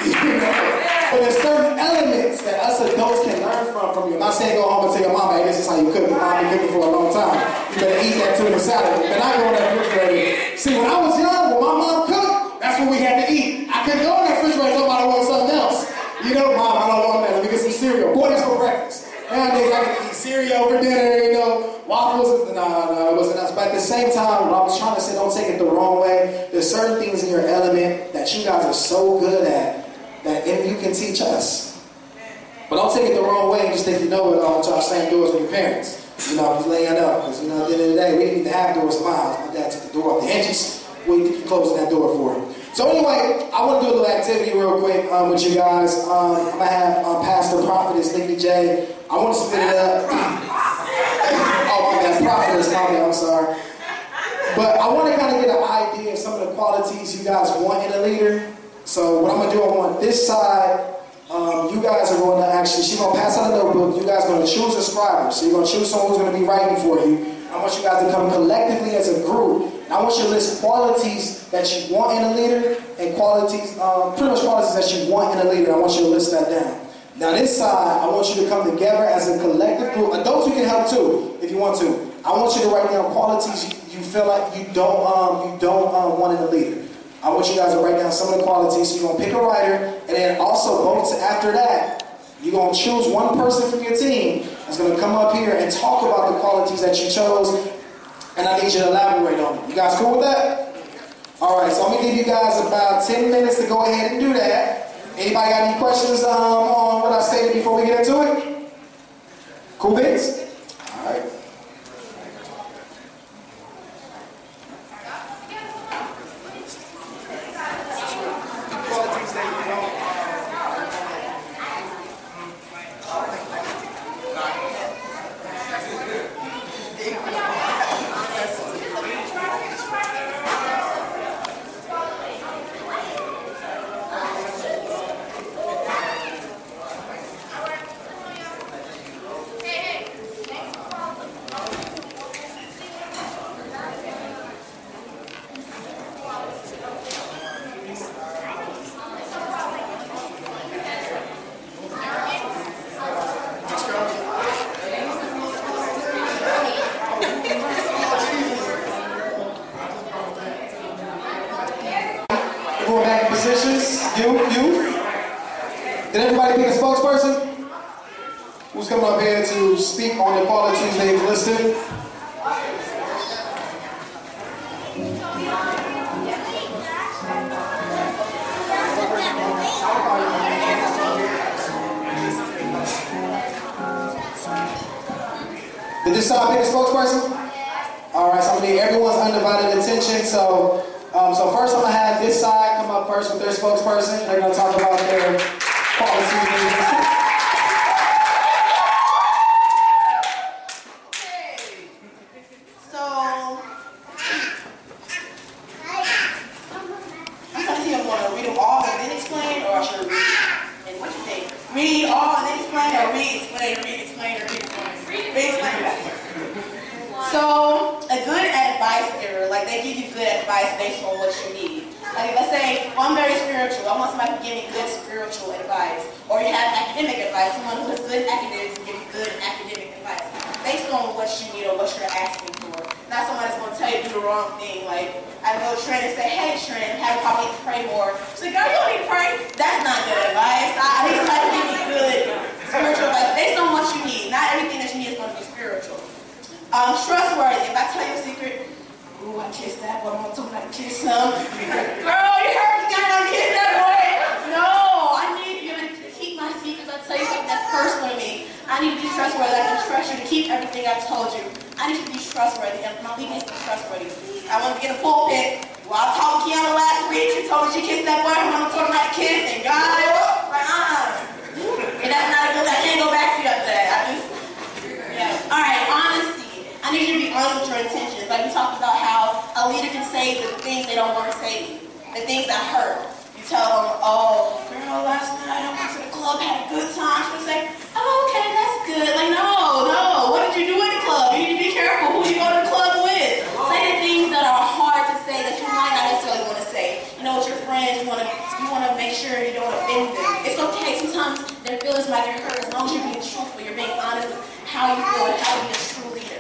You know? But there's certain elements that us adults can learn from you. I'm not saying go home and tell your mama, hey, this is how you cook. Your mom been cooking for a long time. You better eat that tuna salad. But I go in that refrigerator. See, when I was young, when my mom cooked, that's what we had to eat. I couldn't go in that refrigerator and nobody want something else. You know, mom, I don't want that. Let me get some cereal. Boy, that's for breakfast. Nowadays, I can eat cereal for dinner, you know, waffles. No, it wasn't us. But at the same time, what I was trying to say, don't take it the wrong way. There's certain things in your element that you guys are so good at that if you can teach us. But don't take it the wrong way and just think you know it all and try to slam doors with your parents. You know, just laying up. Because, you know, at the end of the day, we didn't even have doors in my house. My dad took the door off the hinges. What do you think you closing that door for? So anyway, I want to do a little activity real quick with you guys. I'm going to have Pastor Prophetess Nikki J. I want to split it up. Oh, my bad. Prophetess, I'm sorry. But I want to kind of get an idea of some of the qualities you guys want in a leader. So what I'm going to do, I want this side. You guys are going to actually, she's going to pass out a notebook. You guys are going to choose a scribe. So you're going to choose someone who's going to be writing for you. I want you guys to come collectively as a group. And I want you to list qualities that you want in a leader and qualities, pretty much qualities that you want in a leader. I want you to list that down. Now this side, I want you to come together as a collective group. Adults, you can help too, if you want to. I want you to write down qualities you feel like you don't want in a leader. I want you guys to write down some of the qualities. So you're going to pick a writer, and then also vote after that. You're going to choose one person from your team that's going to come up here and talk about the qualities that you chose, and I need you to elaborate on it. You guys cool with that? All right, so I'm going to give you guys about 10 minutes to go ahead and do that. Anybody got any questions on what I stated before we get into it? Cool beans? All right. Going back in positions. You. Did everybody pick a spokesperson? Who's coming up here to speak on the qualities they've listed? Did this side pick a spokesperson? All right, so I'm gonna need everyone's undivided attention. So first I'm gonna have this side come up first with their spokesperson. They're gonna talk about their policies. Okay. So I'm trying to see if I want to read them all and then explain, or I should read and what you think? Read all and then explain, or read explain. So, a good advice giver, like they give you good advice based on what you need. Like let's say, I'm very spiritual, I want somebody to give me good spiritual advice. Or you have academic advice, someone who is good at academics to give you good academic advice. Based on what you need or what you're asking for. Not someone that's going to tell you to do the wrong thing. Like, I go to Trent and say, hey Trent, have you probably need to pray more. She's like, girl, you don't need to pray. That's not good advice. I need somebody to give me good spiritual advice based on what you need. Not everything that you need is going to be spiritual. Trustworthy. If I tell you a secret, ooh, I kissed that boy. I'm going to talk about kiss him. Girl, you heard me, I don't kiss that boy. No, I need you to keep my secrets. I tell you something that's personal to me. I need to be trustworthy. I can trust you to keep everything I told you. I need you to be trustworthy. My weakness is trustworthy. I want to get a pulpit. Well, I talked to Kiana last week. She told me she kissed that boy. I'm going to talk about kiss. And God, and that's not a good. I can't go back to you after that. All right, honesty. I need you to be honest with your intentions. Like we talked about how a leader can say the things they don't don't want to say to you. The things that hurt. You tell them, oh, girl, last night I went to the club, had a good time. She'll say, oh, okay, that's good. Like, no, what did you do in the club? You need to be careful who you go to the club with. Say the things that are hard to say that you might not necessarily want to say. You know, with your friends, you want to make sure you don't offend them. It's okay. Sometimes their feelings might get hurt as long as you're being truthful. You're being honest with how you feel and how to be a true leader.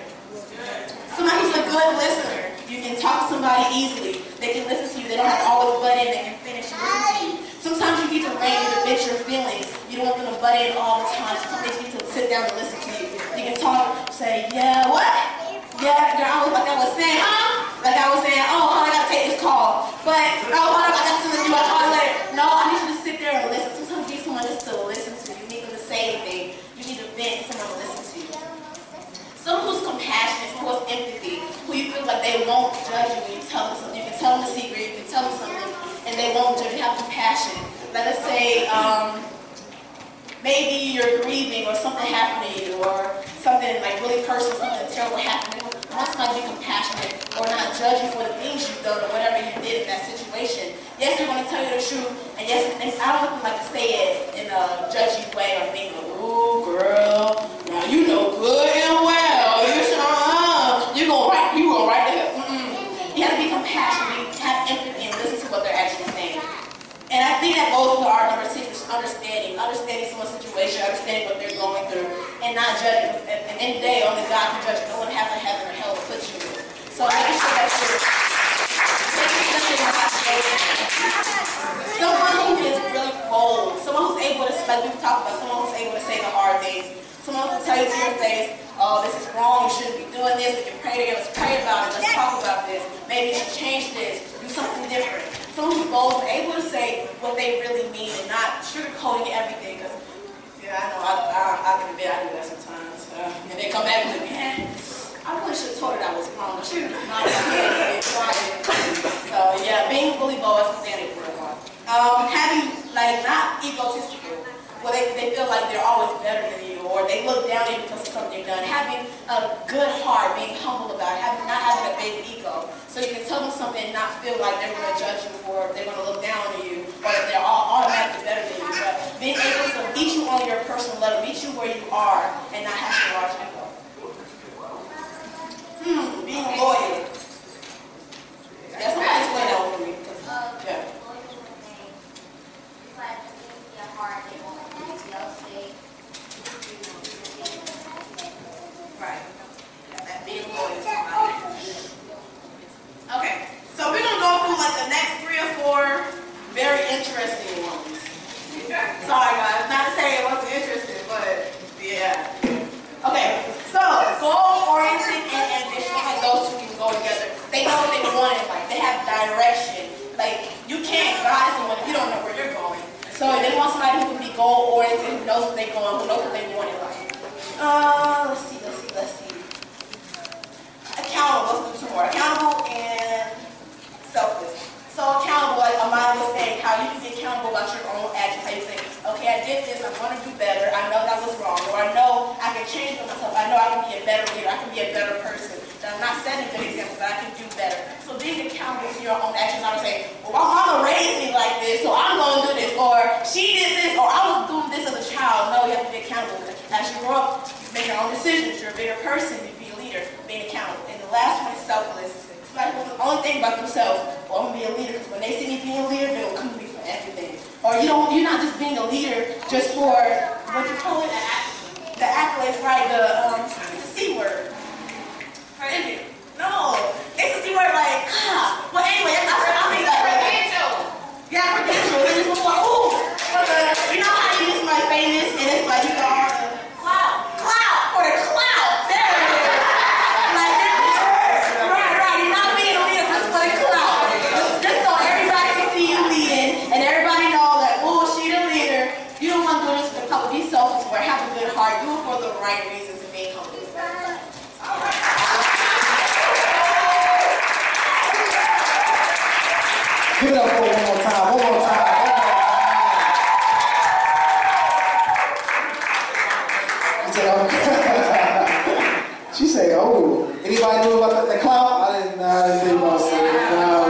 Somebody who's a good listener. You can talk to somebody easily. They can listen to you. They don't have to always butt in. They can finish and listen to you. Sometimes you need to rein in to fix your feelings. You don't want them to butt in all the time. Sometimes you need to sit down and listen to you. You can talk, say, yeah, what? Yeah, girl, like I was saying, huh? Like I was saying, oh, I gotta take this call. But, oh, hold up, I got something to do. I'll call you later. No, I need you to sit there and listen. Sometimes you need someone just to listen to you. You need them to say anything. You need to vent and someone to listen to you. Someone who's compassionate, someone who's empathy, who you feel like they won't judge you when you tell them something. You can tell them a secret, you can tell them something, and they won't judge you. Have compassion. Like, let's say, maybe you're grieving or something happened to you, or something like really personal, something terrible happened. They want somebody to be compassionate or not judge you for the things you've done or whatever you did in that situation. Yes, they're going to tell you the truth, and yes, and I don't like to say it in a judgy way or being like, ooh, girl, now you know good and well, you go right there. You have to be compassionate, have empathy, and listen to what they're actually saying. And I think that goes to our number 6, which is understanding someone's situation, understanding what they're going through, and not judging. At the end of the day, only God can judge. No one has to heaven or hell to put you in. So making sure that you're someone who is really bold, someone who's able to, like we talked about, someone who's able to say the hard things, someone who can tell you to your face, oh, this is wrong, you shouldn't be doing this, we can pray together, let's pray about it, let's talk about this, maybe you should change this, do something different. Someone who's bold, able to say what they really mean and not sugarcoating everything, because, yeah, I know, I can admit I do that sometimes, and they come back with me, man, I really should have told her that was wrong, I should have not been quiet. So, yeah, being really bold is standing for a while. Having, like, not egotistical, where they feel like they're always better than you, or they look down at you because of something you've done. Having a good heart, being humble about it, not having a big ego. So you can tell them something and not feel like they're going to judge you or they're going to look down on you, or that they're automatically better than you. But being able to meet you on your personal level, meet you where you are, and not have a large ego. Being loyal. Yeah, somebody explain that one for me. Yeah. Right. That being loyal to somebody. Okay. So we're going to go through like the next 3 or 4 very interesting ones. Sorry guys, not to say it wasn't interesting, but yeah. Okay, so goal-oriented and ambition, like those two can go together. They know what they want in life. They have direction. Like, you can't guide someone if you don't know where you're going. So they want somebody who can be goal-oriented, who knows where they're going, who knows what they want in life. Let's see. Accountable, let's do 2 more. Accountable and selfless. So accountable, like Amaya was saying, how you can be accountable about your own actions. How you say, okay, I did this, I'm going to do better, I know that was wrong, or I know I can change for myself, I know I can be a better leader, I can be a better person. That I'm not setting good examples, but I can do better. So being accountable to your own actions, not to say, well, my mama raised me like this, so I'm going to do this, or she did this, or I was doing this as a child. No, you have to be accountable. As you grow up, you make your own decisions, you're a bigger person, you be a leader, being accountable. And the last one is selfless. Somebody who knows the only thing about themselves, well, I'm going to be a leader, because when they see me being a leader, they'll come to me for everything. Or you're not just being a leader just for, what you call it, the accolades, right, the C word. No, it's a C word like, well, anyway, I mean that right there. Yeah, credentials. It's just like, ooh, you know how you use my famous, and it's like, you go on the cloud, for the cloud. There it is. Like, right, you're not being a leader just for the cloud. Just so everybody can see you leading, and everybody know that, ooh, she's the leader. You don't want to do this for a couple, be selfish for it, have a good heart, do it for the right reasons, and being humble. All right. Give it up for one more time, one more time. She said, oh, anybody knew about the cloud? I didn't think about it. No, I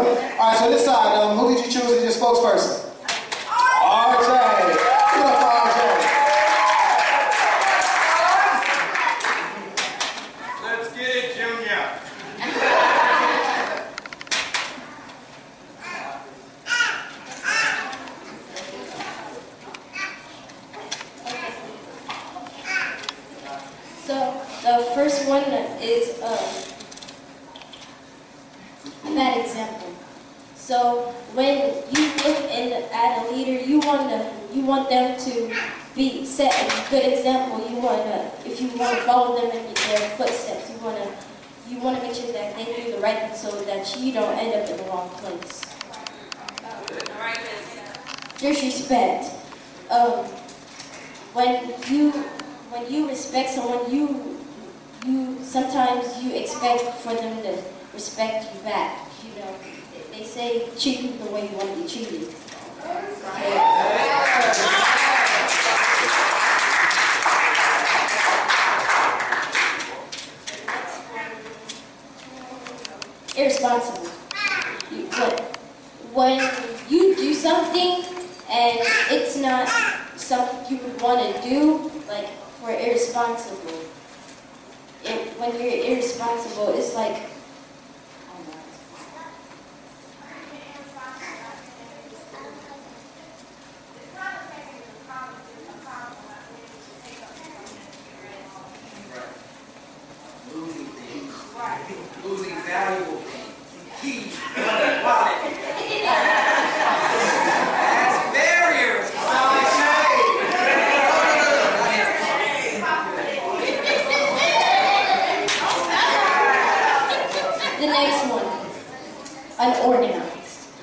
All right, so this side, who did you choose as your spokesperson? RJ. Give it up for RJ. Let's get it, Junior. So the first one is a bad example. So when you look at a leader, you want them to set a good example. If you want to follow them in their footsteps, you want to make sure that they do the right thing so that you don't end up in the wrong place. Disrespect. When you respect someone, you sometimes you expect for them to respect you back. You know, they say treat people the way you want to be treated. Okay. Irresponsible. When you do something and it's not something you would want to do, like we're irresponsible. When you're irresponsible, it's like, Losing things. Losing valuable things. Keys. Wallet. That's barriers. the next one, unorganized.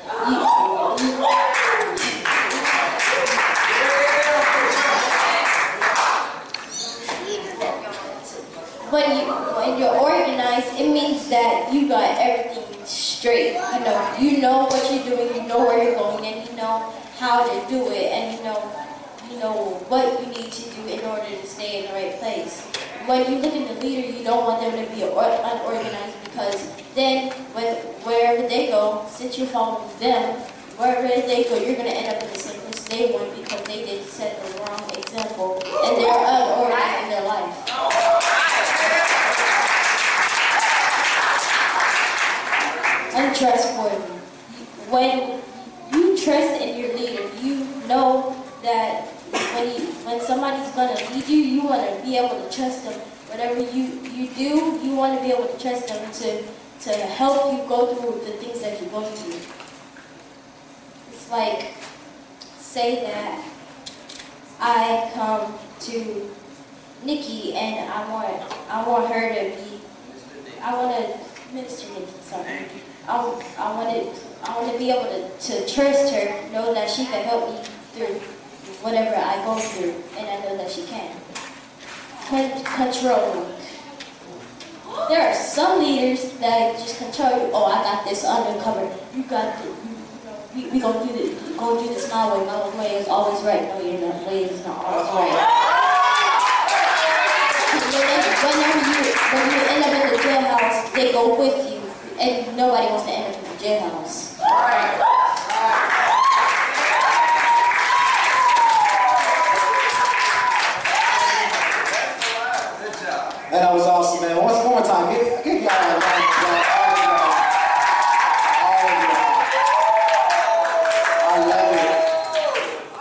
When you're organized, it means that you got everything straight. You know what you're doing, you know where you're going, and you know how to do it, and you know what you need to do in order to stay in the right place. When you look at the leader, you don't want them to be unorganized, because then wherever they go, since you're following them, wherever they go, you're going to end up in the same place they went because they did set the wrong example and they're unorganized in their life. Untrustworthy. When you trust in your leader, you know that when somebody's going to lead you, you want to be able to trust them. Whatever you do, you want to be able to trust them to help you go through the things that you're going through. It's like, say that I come to Nikki and I want her to be, I want to minister Nikki, sorry. I want to be able to trust her, know that she can help me through whatever I go through, and I know that she can. Control. There are some leaders that just control you. Oh, I got this undercover. You got this. We gonna do this. Gonna do this my way. My way is always right. No, your way is not always right. When you end up in the jailhouse, they go with you, and nobody wants to end up in the jailhouse. And that was awesome, man. One more time. Give y'all a round of applause. All of y'all. I love it.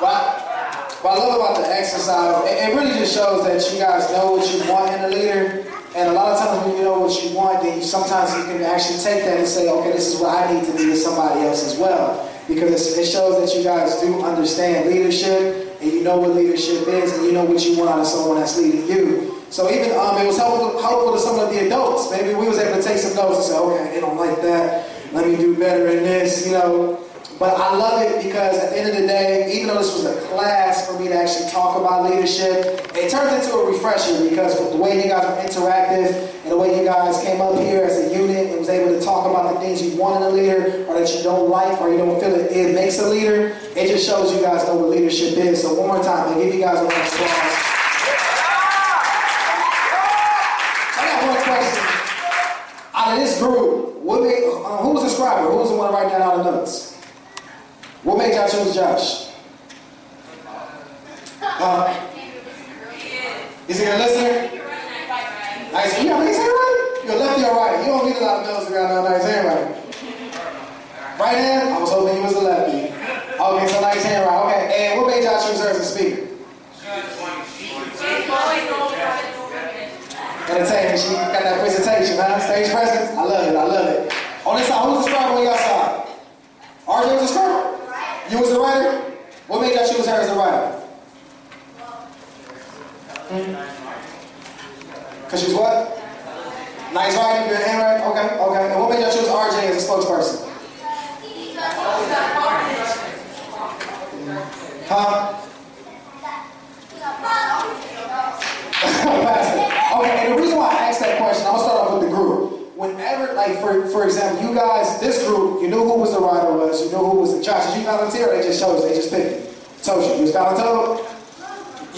What I love about the exercise, it really just shows that you guys know what you want in a leader. And a lot of times when you know what you want, then sometimes you can actually take that and say, okay, this is what I need to be with somebody else as well. Because it shows that you guys do understand leadership, and you know what leadership is, and you know what you want out of someone that's leading you. So even it was helpful to some of the adults. Maybe we was able to take some notes and say, okay, they don't like that. Let me do better in this, But I love it because at the end of the day, even though this was a class for me to actually talk about leadership, it turned into a refresher because the way you guys were interactive and the way you guys came up here as a unit and was able to talk about the things you want in a leader or that you don't like or you don't feel it makes a leader, it just shows you guys know what leadership is. So one more time, I give you guys a round of applause. Question. Out of this group, who was the scribe? scriber? Who's the one writing down all the notes? What made y'all choose Josh? Is he a listener? Nice. You got nice handwriting? You're lefty or right? You don't need a lot of notes around no nice handwriting. Right hand? I was hoping you was a lefty. Okay, so nice handwriting. Okay, and what made y'all choose her as a speaker? Entertainment. She got that presentation, huh? Stage presence. I love it. I love it. On this side, who's the scribe on your side? RJ was the scribe? You was the writer? What made y'all choose her as the writer? Because she's what? Nice writing, good handwriting? Okay, okay. And what made y'all choose RJ as a spokesperson? Huh? Okay, and the reason why I asked that question, I'm going to start off with the group. Whenever, like, for example, you guys, this group, you knew who was the writer was, you knew who was the Josh. Did you volunteer or they just chose, they just picked it? Told you. You was voluntold?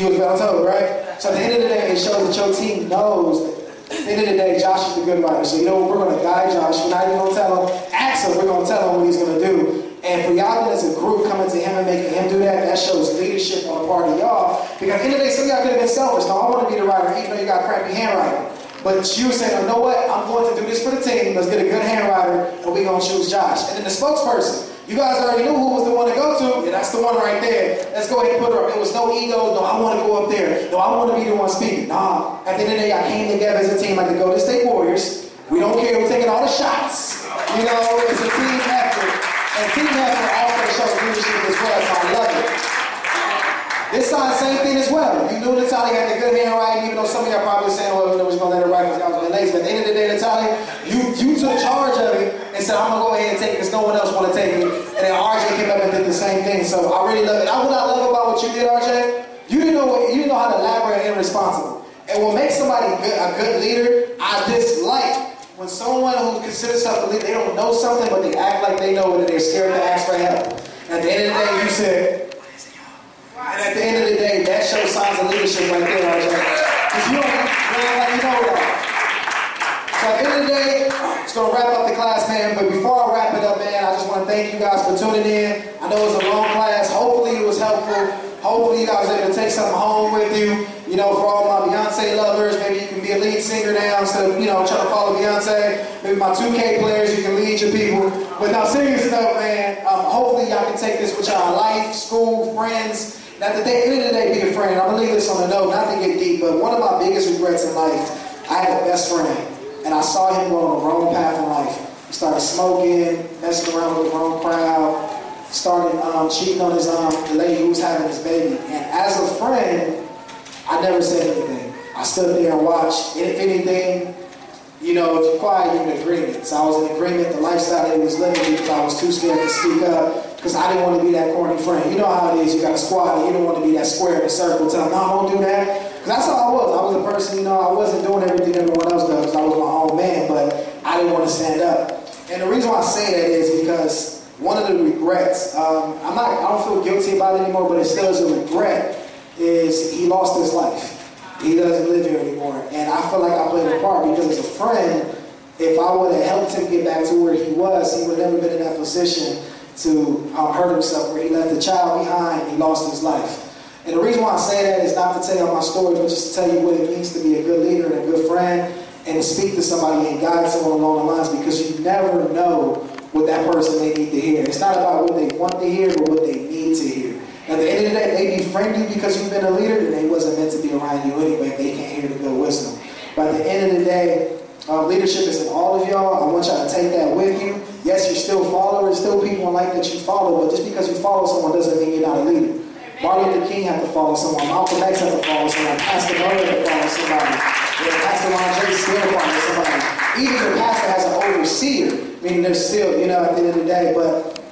You was voluntold, right? So at the end of the day, it shows that your team knows that at the end of the day, Josh is the good writer. So you know what, we're going to guide Josh. We're not even going to tell him, ask him, we're going to tell him what he's going to do. And for y'all as a group coming to him and making him do that, that shows leadership on the part of y'all. Because at the end of the day, some of y'all could have been selfish. No, I want to be the writer, even though you got crappy handwriting. But you said, you know what, I'm going to do this for the team. Let's get a good handwriter, and we're going to choose Josh. And then the spokesperson. You guys already knew who was the one to go to. Yeah, that's the one right there. Let's go ahead and put her up. There was no ego. No, I want to go up there. No, I want to be the one speaking. Nah. At the end of the day, I came together as a team like the Golden State Warriors. We don't care who's taking all the shots. You know, it's a team effort. And team effort also shows leadership as well, so I love it. This side, same thing as well. You knew Natalia had the good handwriting, even though some of y'all probably saying, well, you know, we're going to let her write because y'all was being lazy. But at the end of the day, Natalia, you took charge of it and said, I'm going to go ahead and take it because no one else want to take it. And then RJ came up and did the same thing. So I really love it. What I love about what you did, RJ, you didn't know how to elaborate and responsible. And what makes somebody a good leader, I dislike when someone who considers themselves a leader, they don't know something, but they act like they know it and they're scared to ask for help. And at the end of the day, you said, and at the end of the day, that shows signs of leadership right there, RJ. Because you don't like you know that. So at the end of the day, it's going to wrap up the class, man. But before I wrap it up, man, I just want to thank you guys for tuning in. I know it was a long class. Hopefully it was helpful. Hopefully you guys are able to take something home with you. You know, for all my Beyonce lovers, maybe you can be a lead singer now instead of, you know, trying to follow Beyonce. Maybe my 2K players, you can lead your people. But now, serious note, man, hopefully y'all can take this with y'all life, school, friends. At the end of the day, be a friend. I'm going to leave this on a note, not to get deep, but one of my biggest regrets in life, I had a best friend, and I saw him go on the wrong path in life. He started smoking, messing around with the wrong crowd, started cheating on his the lady who was having his baby. And as a friend, I never said anything. I stood there and watched. And if anything, you know, if you're quiet, you're in agreement. So I was in agreement, the lifestyle that he was living, because I was too scared to speak up. Because I didn't want to be that corny friend. You know how it is, you got a squad and you don't want to be that square in the circle. Tell them, no, don't do that. Because that's how I was. I was a person, you know, I wasn't doing everything everyone else does because I was my own man, but I didn't want to stand up. And the reason why I say that is because one of the regrets, I don't feel guilty about it anymore, but it still is a regret, is he lost his life. He doesn't live here anymore. And I feel like I played a part because as a friend, if I would have helped him get back to where he was, he would have never been in that position to hurt himself, where he left a child behind and he lost his life. And the reason why I say that is not to tell you my story, but just to tell you what it means to be a good leader and a good friend and to speak to somebody and guide someone along the lines, because you never know what that person may need to hear. It's not about what they want to hear, but what they need to hear. At the end of the day, they befriend you because you've been a leader, and they wasn't meant to be around you anyway if they can't hear the good wisdom. But at the end of the day, leadership is in all of y'all. I want y'all to take that with you. Yes, you're still followers, still people in life that you follow, but just because you follow someone doesn't mean you're not a leader. Martin Luther King had to follow someone. Malcolm X had to follow someone. Pastor Murray had to follow somebody. Pastor Ron J still follow somebody. Even the pastor has an overseer, meaning they're still, you know, at the end of the day. But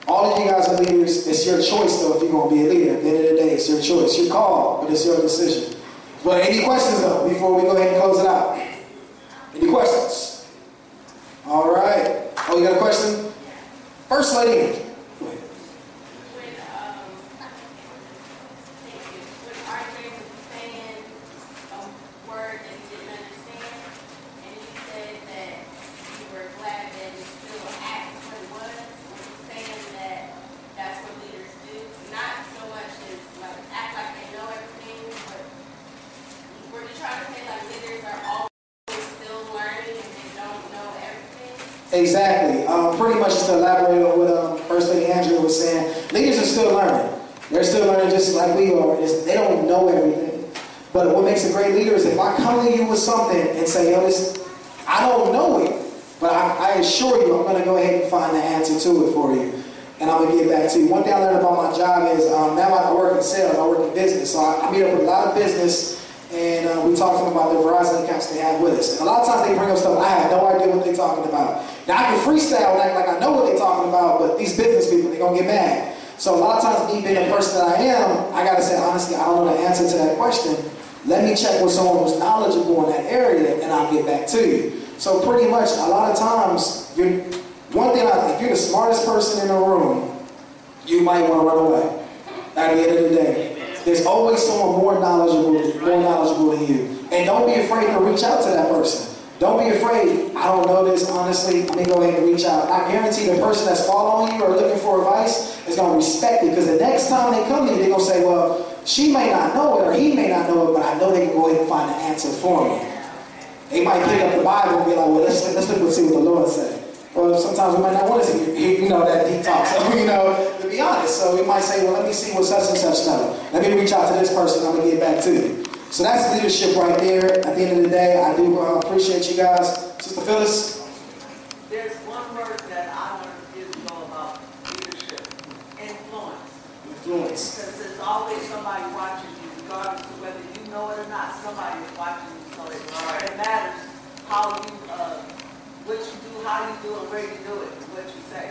all of you guys are leaders. It's your choice, though, if you're going to be a leader. At the end of the day, it's your choice. Your call, but it's your decision. But any questions, though, before we go ahead and close it out? Any questions? All right. Oh, you got a question? First lady. Go ahead. Exactly. Pretty much just to elaborate on what First Lady Andrea was saying, leaders are still learning. They're still learning just like we are. They don't know everything. But what makes a great leader is if I come to you with something and say, yo, I don't know it, but I assure you I'm going to go ahead and find the answer to it for you. And I'm going to get back to you. One thing I learned about my job is now I work in sales, I work in business. So I meet up with a lot of business, and we talk to them about the Verizon accounts they have with us. And a lot of times they bring up stuff I have no idea what they're talking about. Now I can freestyle and act like I know what they're talking about, but these business people, they're going to get mad. So a lot of times, me being the person that I am, I got to say, honestly, I don't know the answer to that question. Let me check with someone who's knowledgeable in that area, and I'll get back to you. So pretty much, a lot of times, if you're the smartest person in the room, you might want to run away. At the end of the day, there's always someone more knowledgeable than you. And don't be afraid to reach out to that person. Don't be afraid. I don't know this, honestly. Let me go ahead and reach out. I guarantee the person that's following you or looking for advice is going to respect it, because the next time they come to you, they're going to say, well, she may not know it or he may not know it, but I know they can go ahead and find the answer for me. They might pick up the Bible and be like, well, let's look and see what the Lord said. Well, sometimes we might not want to see, that deep talk. So, to be honest. So we might say, well, let me see what such and such know. Let me reach out to this person. I'm going to get back to you. So that's leadership right there. At the end of the day, I do appreciate you guys. Sister Phyllis? There's one word that I want to give you all about leadership. Influence. Influence. Because there's always somebody watching you, regardless of whether you know it or not. Somebody is watching you. So it matters how you, what you do, how you do it, where you do it, and what you say.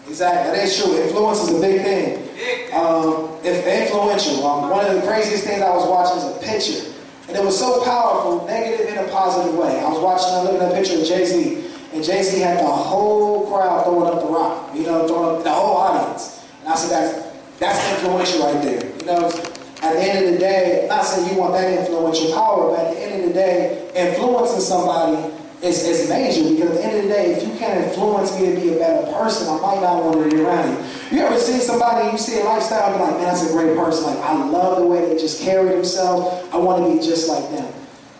Exactly, that is true. Influence is a big thing. It's influential. One of the craziest things I was watching is a picture, and it was so powerful, negative in a positive way. I was looking at a picture of Jay-Z, and Jay-Z had the whole crowd throwing up the rock, throwing up the whole audience. And I said, that's influential right there. At the end of the day, not saying you want that influential power, but at the end of the day, influencing somebody is major, because at the end of the day, if you can't influence me to be a better person, I might not want to be around you. You ever see somebody, you see a lifestyle, and be like, man, that's a great person. Like, I love the way they just carry themselves. I want to be just like them.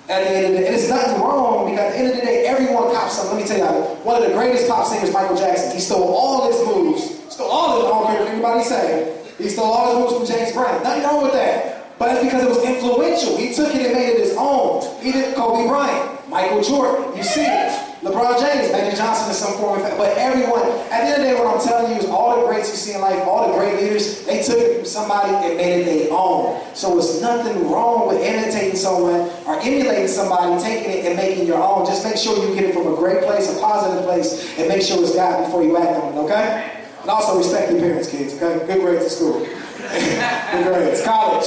At the end of the day, and it's nothing wrong, because at the end of the day, everyone cops something. Let me tell you, one of the greatest pop singers, Michael Jackson, he stole all his moves. I don't care what anybody say. He stole all his moves from James Brown. Nothing wrong with that. But it's because it was influential. He took it and made it his own. He did Kobe Bryant, Michael Jordan, you see it. LeBron James, Magic Johnson in some form of fact. But everyone, at the end of the day, what I'm telling you is all the greats you see in life, all the great leaders, they took it from somebody and made it their own. So it's nothing wrong with imitating someone or emulating somebody, taking it and making your own. Just make sure you get it from a great place, a positive place, and make sure it's God before you act on it, okay? And also respect your parents, kids, okay? Good grades at school. Good grades. College.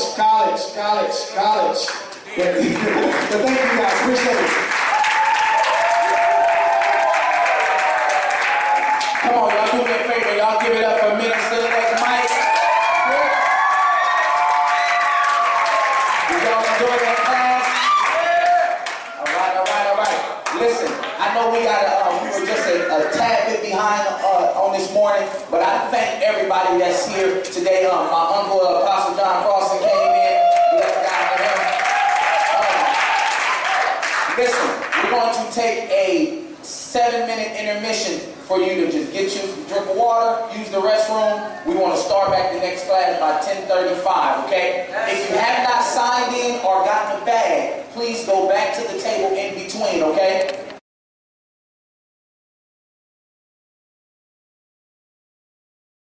But thank you guys. Appreciate it. Come on, y'all do me a favor. Y'all give it up for Minister Elect Mike. Did y'all enjoy that class? All right. Listen, I know we were just a tad bit behind on this morning, but I thank everybody that's here today. My uncle, Apostle John Crossan, came in. Bless God for him. Listen, we're going to take a 7-minute intermission for you to just get you a drink of water, use the restroom. We want to start back the next class by 10:35, okay? If you have not signed in or gotten a bag, please go back to the table in between, okay?